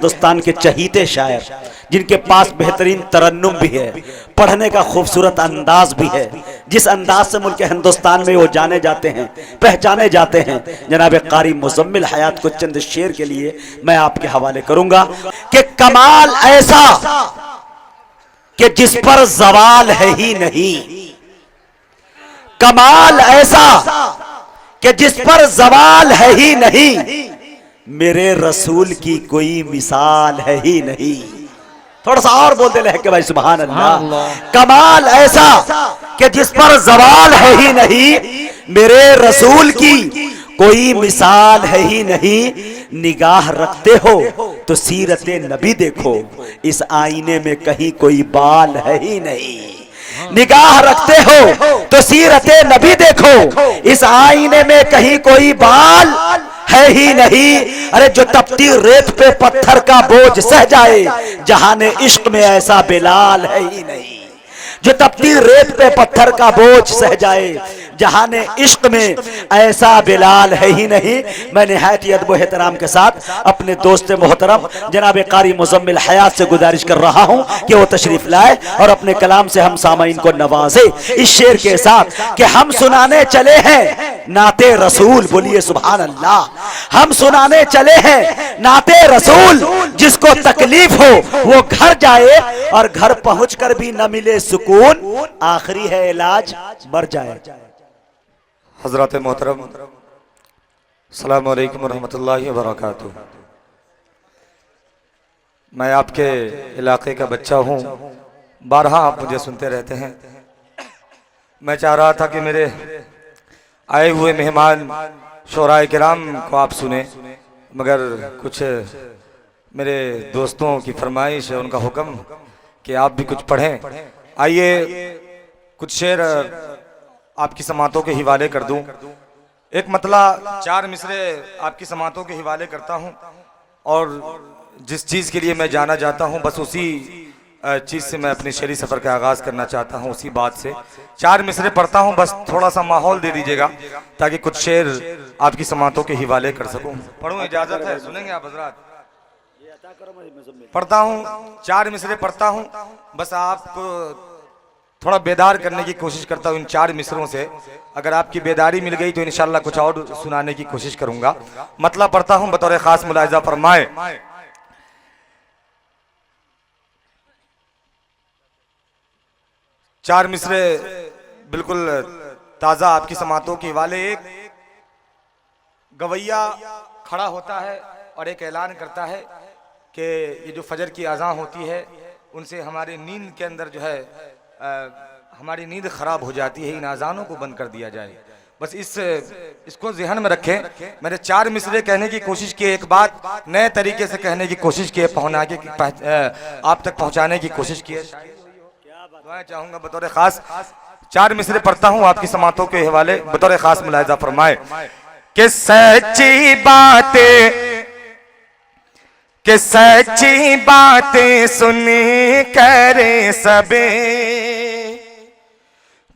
हिंदुस्तान के चहीते शायर, जिनके पास बेहतरीन तरन्नुम भी है, पढ़ने का खूबसूरत अंदाज भी है, जिस अंदाज से मुल्क हिंदुस्तान में वो जाने जाते हैं, पहचाने जाते हैं, जनाब कारी मुजम्मिल हयात को चंद शेर के लिए मैं आपके हवाले करूंगा कि कमाल ऐसा कि जिस पर जवाल है ही नहीं, कमाल ऐसा कि जिस पर जवाल है ही नहीं, मेरे रसूल की कोई मिसाल है ही नहीं। थोड़ा सा और बोलते लहके भाई सुभान अल्लाह। कमाल ऐसा कि जिस पर जवाल है ही नहीं, मेरे रसूल की कोई मिसाल है ही नहीं। निगाह रखते हो तो सीरते नबी देखो, इस आईने में कहीं कोई बाल है ही नहीं। निगाह रखते हो तो सीरते नबी देखो, इस आईने में कहीं कोई बाल है ही नहीं। अरे जो तपती रेत पे पत्थर का बोझ सह जाए, जहाने इश्क में ऐसा बिलाल है ही नहीं। जो तपती रेत पे पत्थर का बोझ सह जाए, जहाने इश्क में ऐसा बिलाल है ही नहीं। मैं निहायत अदब एहतराम के साथ अपने दोस्त मोहतरम जनाब कारी मुजम्मिल हयात से गुजारिश कर रहा हूं कि वो तशरीफ लाए और अपने कलाम से हम सामाइन को नवाजे इस शेर के साथ कि हम सुनाने चले हैं नाते रसूल। बोलिए सुभान अल्लाह। हम सुनाने चले हैं नाते रसूल, जिसको तकलीफ हो वो घर जाए और घर पहुंचकर भी न मिले सुकून, आखिरी है इलाज मर जाए। हजरत मोहतरम अस्सलामु अलैकुम रहमतुल्लाहि व बरकातुहू। मैं आपके इलाके का बच्चा हूँ, बारहा आप मुझे सुनते रहते हैं। मैं चाह रहा था कि मेरे आए हुए मेहमान शोराए किराम को आप सुने, मगर कुछ मेरे दोस्तों की फरमाइश है, उनका हुक्म कि आप भी कुछ पढ़ें। आइए कुछ शेर आपकी समातों के हिवाले कर दूं। एक मतला 4 मिसरे आपकी समातों के हिवाले करता हूं, और जिस चीज़ के लिए मैं जाना जाता हूं बस उसी चीज़ से मैं अपने शेरी सफ़र का आगाज़ करना चाहता हूं। उसी बात से 4 मिसरे पढ़ता हूं, बस थोड़ा सा माहौल दे दीजिएगा ताकि कुछ शेर आपकी समातों के हिवाले कर सकूं। पढ़ूं, इजाज़त है? सुनेंगे आप हज़रात? पढ़ता हूं, 4 मिसरे पढ़ता हूं, बस आपको थोड़ा बेदार करने की कोशिश करता हूँ इन 4 मिसरों से। अगर आपकी बेदारी मिल गई तो इंशाल्लाह कुछ और सुनाने की कोशिश करूंगा। मतलब पढ़ता हूँ, बतौर खास मुलाहिजा फरमाए। चार मिसरे बिल्कुल ताज़ा आपकी समातों के वाले। एक गवैया खड़ा होता है और एक ऐलान करता है कि ये जो फजर की अज़ान होती है उनसे हमारी नींद के अंदर जो है हमारी नींद ख़राब हो जाती है, इन अज़ानों को बंद कर दिया जाए। बस इसको ज़हन में रखें। मैंने 4 मिसरे कहने की कोशिश की, एक बात नए तरीके से कहने की कोशिश की, आप तक पहुंचाने की कोशिश की है। दुआएं चाहूँगा बतौर ख़ास 4 मिसरे पढ़ता हूँ आपकी समातों के हवाले, बतौर ख़ास मुलाहिजा फरमाए कि सच्ची बातें सुनी करे सबे,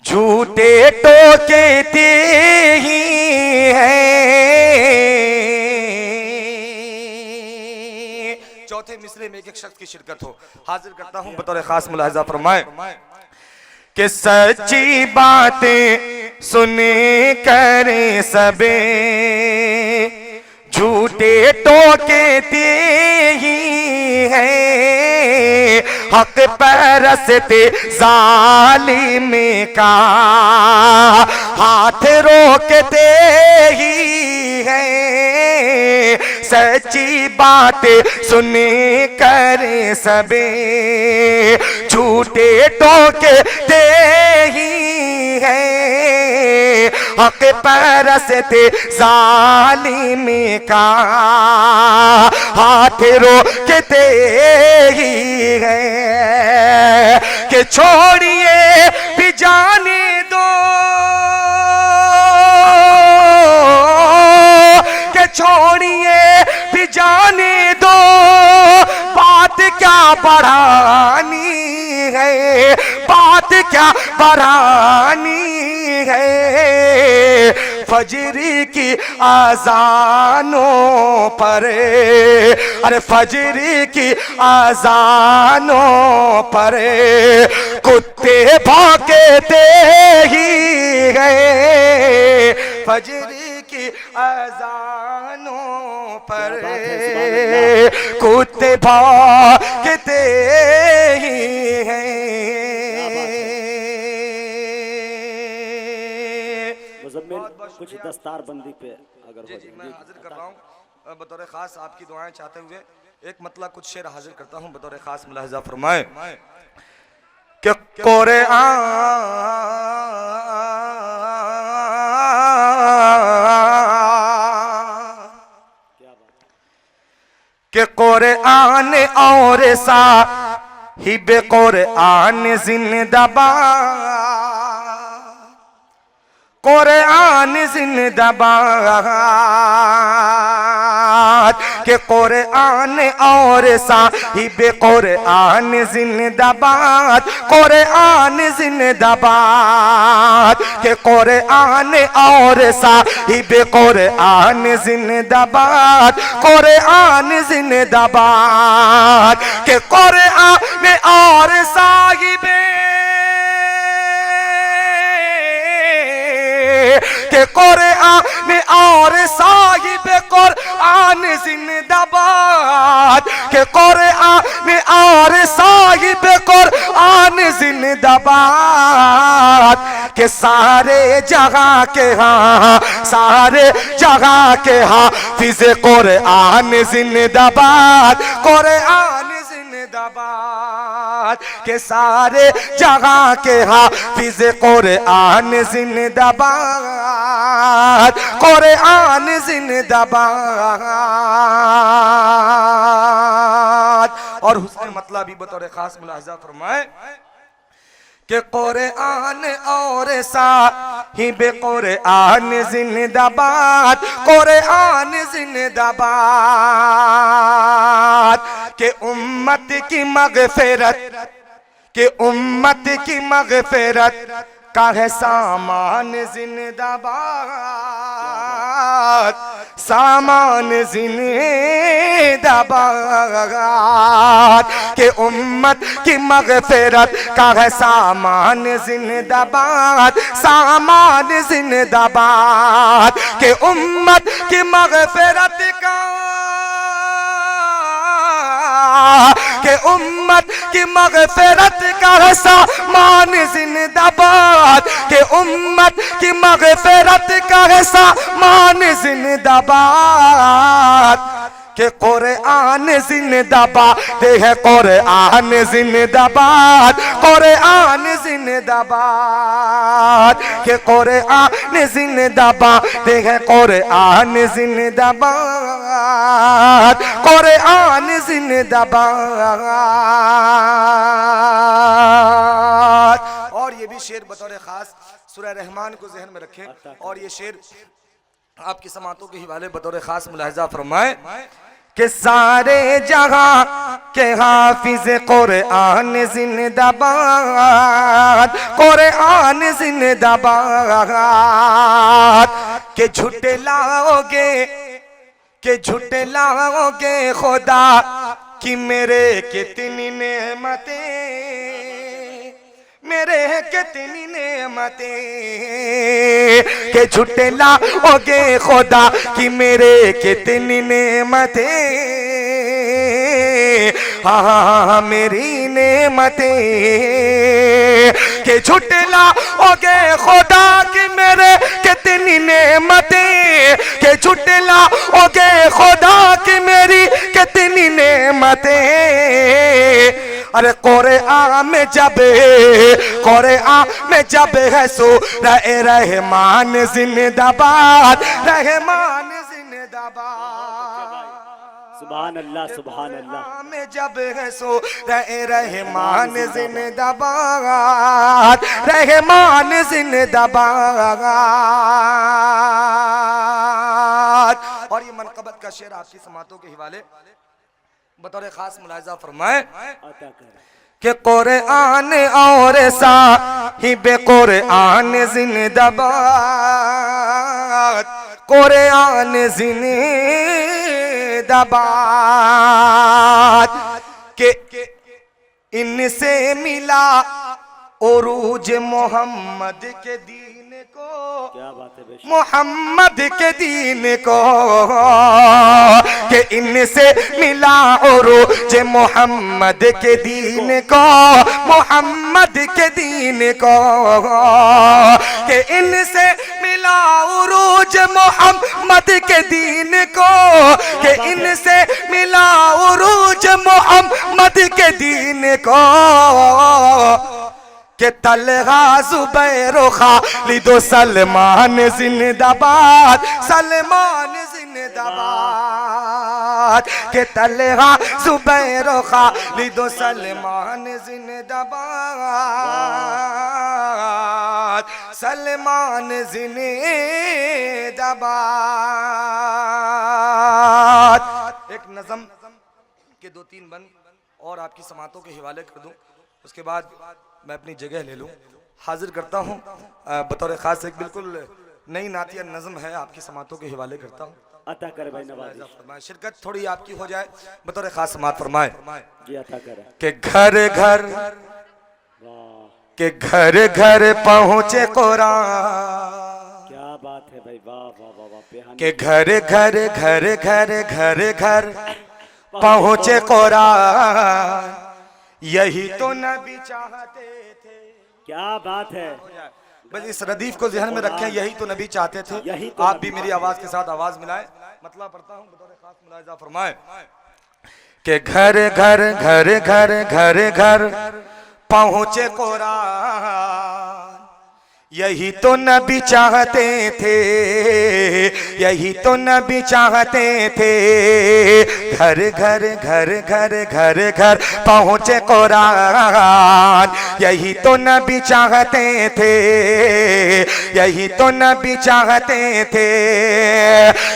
झूठे टोकेते ही हैं। चौथे मिसरे में एक शख्स की शिरकत हो, हाजिर करता हूं बतौर खास मुलाहिजा फरमाए कि सच्ची बातें सुने करे सबे, झूठे टोकेते ही हैं। हक परस्ते जालिम का हाथ रोकते ही हैं। सच्ची बातें सुने करे सबे, झूठे टोकते ही हैं। हक परस्ते जालिम का हाथ रोकते ही हैं। कि छोड़िए भी जाने दो, कि छोड़िए भी जाने दो, बात क्या बढ़ानी है, बात क्या बढ़ानी है। फजरी की आजानों पर, अरे फजरी की आजानों पर कुत्ते भौंकते ही गए। फजरी की आजानों पर कुत्ते भौंकते ही हैं। कुछ दस्तार बंदी पे अगर जी जी मैं हाजिर कर रहा हूँ बतौर खास आपकी दुआएं चाहते हुए एक मतलब कुछ शेर हाजिर करता हूँ बतौर खास मुलाहिजा फरमाए कि कुरान के कुरान और साहिब कुरान जिंदाबाद, कुरान जिंदाबाद के कुरान और साहिब कुरान जिंदाबाद, कुरान जिंदाबाद के कुरान और साहिब कुरान जिंदाबाद, कुरान जिंदाबाद के कुरान और साहिब के कुरान और साहिब कुरान जिंदाबाद के कुरान और साहिब कुरान जिंदाबाद के सारे जगह के हाँ, सारे जगह के हाफिज कुरान जिंदाबाद, कुरान जिंदाबाद के सारे जगह के हाफिज कुरान जिंदाबाद, कुरान जिंदाबाद। और हुस्न मतलब भी बतौर खास मुलाहिजा फरमाए कि कुरान और साहिब कुरान जिंदाबाद, कुरान जिंदाबाद के उम्मत की मगफिरत, के उम्मत की मगफिरत का है सामान जिंदाबाद, सामान जिंदाबाद के उम्मत की मगफिरत का है सामान जिंदाबाद, सामान जिंदाबाद के उम्मत की मगफिरत का के उम्मत की मगफिरत का है सामान जिंदाबाद, के उम्मत की मगफिरत का है सामान जिंदाबाद के कुरान जिंदाबाद है, कुरान जिंदाबाद, कुरान जिंदाबाद के कुरान जिंदाबाद है, कुरान जिंदाबाद, कुरान जिंदाबाद। और ये भी शेर बतौर खास सूरह रहमान को ज़हन में रखें और ये शेर आपकी समातों के हवाले बतौर खास मुलाहिजा फरमाए कि सारे जहां के हाफिज कुरान जिंदाबाद, कुरान जिंदाबाद के झुटलाओगे, के झुटलाओगे खुदा कि मेरे कितनी नेमतें, मेरे कितनी नेमतें के झुटलाओगे खुदा कि मेरे कितनी नेमतें, हाँ मेरी नेमतें के झुटलाओगे खुदा कि मेरे कितनी नेमतें, के झुटलाओगे खुदा कि मेरी कितनी नेमतें। अरे कुरान में जब, कुरान में जब है सूरह रहमान जिंदाबाद, रहमान जिंदाबाद, सुभान अल्लाह सुभान अल्लाह में जब है सूरह रहमान जिंदाबाद, रहमान जिंदाबाद। और ये मनक़बत का शेर आपकी समातों के हवाले बतौर खास मुलाहिजा फरमाए कि कुरान और साहिब कुरान जिंदाबाद, कुरान जिंदाबाद के इनसे मिला उरूज मोहम्मद के दीन को, क्या बात है बेशक। मोहम्मद के दीन को, कि इनसे मिला उरूज मोहम्मद के दीन को, मोहम्मद के दीन को, कि इनसे मिला उरूज मोहम्मद के दीन को, कि इनसे मिला उरूज मोहम्मद के दीन को, के तलहा जुबैर खालिद सलमान जिंदाबाद, सलमान जिंदाबाद, के तलहा जुबैर खालिद सलमान जिंदाबाद, सलमान जिंदाबाद। एक नज़म के 2-3 बंद और आपकी समातों के हवाले कर दूं, उसके बाद मैं अपनी जगह ले लूं। हाजिर करता हूं बतौर खास एक बिल्कुल नई नातिया नज़म है, आपकी समातों के हवाले करता हूं। अता करे भाई नवाज़, शिरकत थोड़ी आपकी हो जाए, बतौर खास समात फरमाए जी अता करे। कि घर घर के घर घर पहुंचे कुरान, क्या बात है भाई, वाह वाह वाह वाह। के घर घर घर घर घर घर पहुंचे कुरान, यही तो नबी चाहते थे। क्या बात है। बस इस रदीफ को ज़हन में रखें, यही तो नबी चाहते थे। यही तो आप भी मेरी आवाज के साथ आवाज मिलाएं। मतलब पढ़ता हूं, बतौर खास मुलाहिजा फरमाएं कि घर घर घर घर घर घर पहुंचे कुरान, यही तो नबी चाहते थे, यही तो नबी चाहते थे। घर घर घर घर घर घर पहुँचे कुरान, यही तो नबी चाहते थे, यही तो नबी चाहते थे।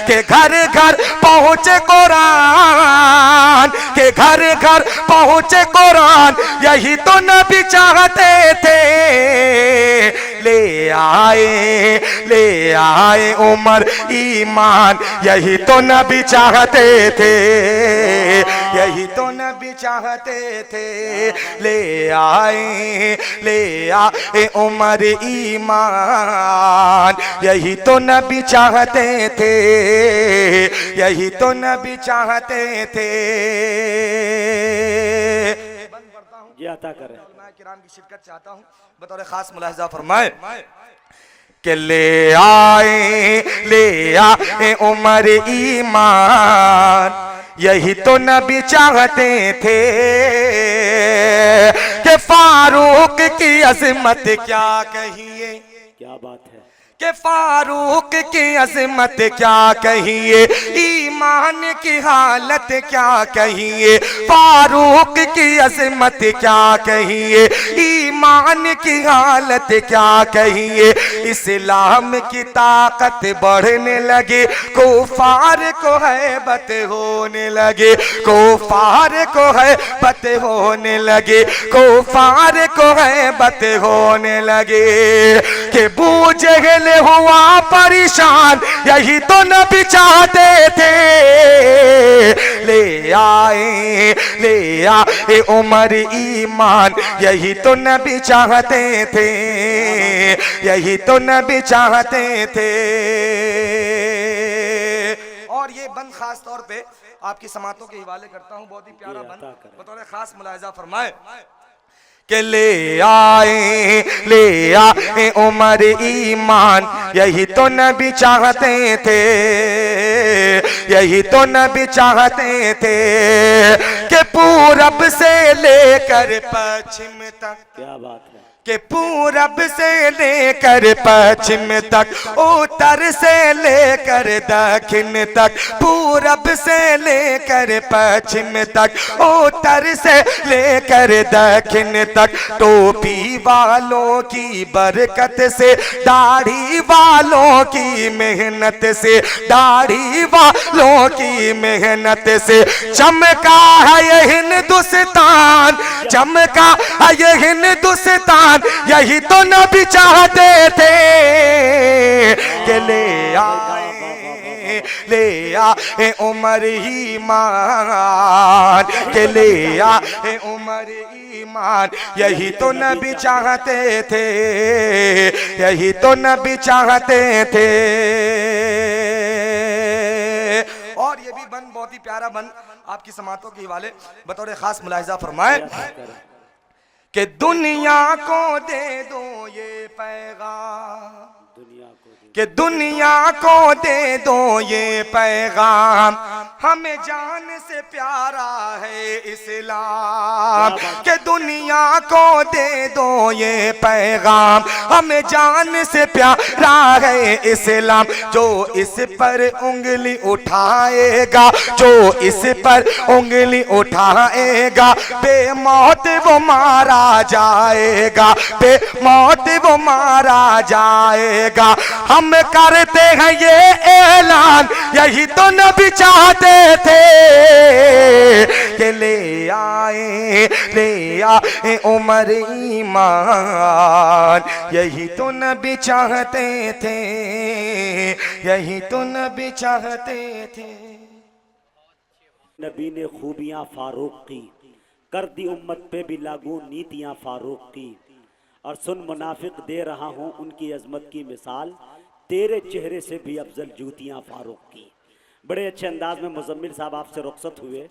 कि घर घर पहुँचे कुरान, के घर घर पहुँचे कुरान, यही तो नबी चाहते थे। ले आए उमर ईमान, यही तो नबी चाहते थे, यही तो नबी चाहते थे। ले आए उमर ईमान, यही तो नबी चाहते थे, यही तो नबी चाहते थे। जी अता करे। किराम की शिरकत चाहता हूं, बतौर खास मुलाहिजा फरमाए कि ले आए उमर ईमान, यही तो नबी चाहते थे। कि फारूक की अजमत क्या कहिए, क्या बात है। कि फारूक की अजमत क्या कहिए, ईमान की हालत क्या कहिए। फारूक की अजमत क्या कहिए, ईमान की हालत क्या कहिए। इस्लाम की ताकत बढ़ने लगे, कुफार को हैबत होने लगे, कुफार को हैबत होने लगे, कुफार को हैबत होने लगे। कि बूझ हुआ परेशान, यही तो नबी चाहते थे। ले आए उमर ईमान, यही तो नबी चाहते थे, यही तो नबी चाहते थे। और ये बंद खास तौर पे आपकी समातों के हवाले करता हूँ, बहुत ही प्यारा बंद, बतौर खास मुलाहिजा फरमाए कि ले आए उमर ईमान, यही तो नबी चाहते थे, यही तो नबी चाहते थे। कि पूरब से लेकर पश्चिम तक, क्या बात है। कि पूरब से लेकर पश्चिम तक, उत्तर से लेकर दक्षिण तक, पूरब से लेकर पश्चिम तक, उत्तर से लेकर दक्षिण तक। टोपी वालों की बरकत से, दाढ़ी वालों की मेहनत से, दाढ़ी वालों की मेहनत से चमका है ये हिंदुस्तान, चमका है ये हिंदुस्तान, यही तो नबी चाहते थे। कि ले आए उमर ईमान के ले आए उमर ईमान। यही तो नबी चाहते थे, यही तो नबी चाहते थे। और ये भी बन बहुत ही प्यारा बन आपकी समातों के हवाले बतौर खास मुलाहिजा फरमाए कि दुनिया को दे दो ये पैगाम, कि दुनिया को दे दो ये पैगाम, हमें जान से प्यारा है इस्लाम। कि दुनिया को दे दो ये पैगाम, हमें जान से प्यारा है इस्लाम। जो इस पर उंगली उठाएगा, जो इस पर उंगली उठाएगा, बेमौत वो मारा जाएगा, बेमौत वो मारा जाएगा। हम करते हैं ये ऐलान, यही तो नबी चाहते थे कि ले आए उमर ईमान। यही तो नबी चाहते थे, यही तो नबी चाहते थे। नबी ने खूबियां फारूक की, कर दी उम्मत पे भी लागू नीतियां फारूक की। और सुन मुनाफिक दे रहा हूं उनकी अजमत की मिसाल, तेरे चेहरे से भी अफजल जूतियां फारूक की। बड़े अच्छे अंदाज में मुजम्मिल साहब आपसे रुखसत हुए।